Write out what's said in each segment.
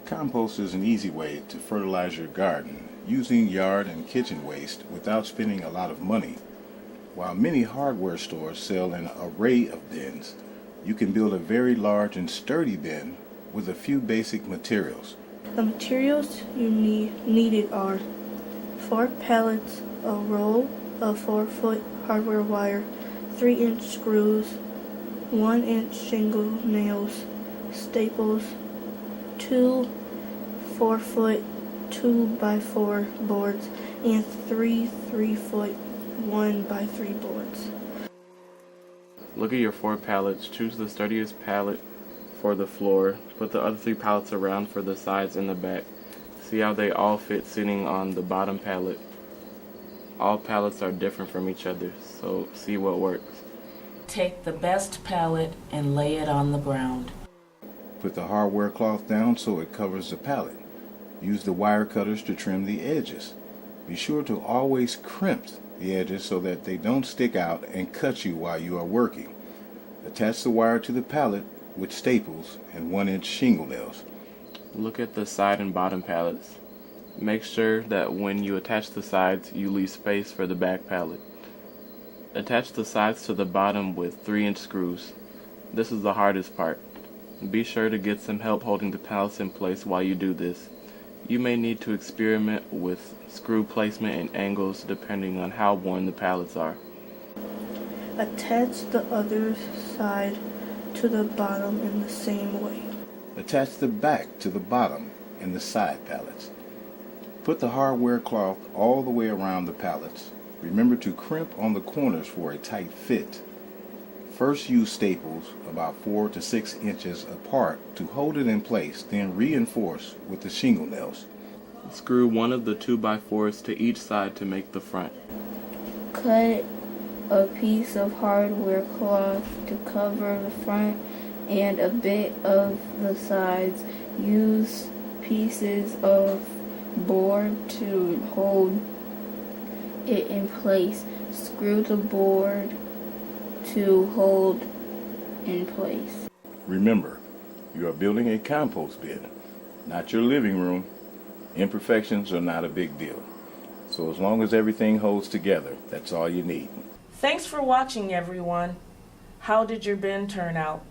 Compost is an easy way to fertilize your garden using yard and kitchen waste without spending a lot of money. While many hardware stores sell an array of bins, you can build a very large and sturdy bin with a few basic materials. The materials you needed are 4 pallets, a roll of 4-foot hardware wire, 3-inch screws, 1-inch shingle nails, staples, 2 4-foot 2x4 boards, and 3 3-foot 1x3 boards. Look at your 4 pallets. Choose the sturdiest pallet for the floor. Put the other 3 pallets around for the sides and the back. See how they all fit sitting on the bottom pallet. All pallets are different from each other, so see what works. Take the best pallet and lay it on the ground. Put the hardware cloth down so it covers the pallet. Use the wire cutters to trim the edges. Be sure to always crimp the edges so that they don't stick out and cut you while you are working. Attach the wire to the pallet with staples and 1-inch shingle nails. Look at the side and bottom pallets. Make sure that when you attach the sides, you leave space for the back pallet. Attach the sides to the bottom with 3-inch screws. This is the hardest part. Be sure to get some help holding the pallets in place while you do this. You may need to experiment with screw placement and angles depending on how worn the pallets are. Attach the other side to the bottom in the same way. Attach the back to the bottom and the side pallets. Put the hardware cloth all the way around the pallets. Remember to crimp on the corners for a tight fit. First use staples about 4 to 6 inches apart to hold it in place, then reinforce with the shingle nails. Screw one of the 2x4s to each side to make the front. Cut a piece of hardware cloth to cover the front and a bit of the sides. Use pieces of board to hold it in place. Screw the board to hold in place. Remember, you are building a compost bin, not your living room. Imperfections are not a big deal. So as long as everything holds together, that's all you need. Thanks for watching, everyone. How did your bin turn out?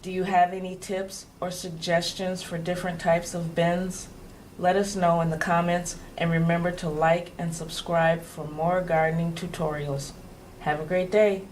Do you have any tips or suggestions for different types of bins? Let us know in the comments, and remember to like and subscribe for more gardening tutorials. Have a great day.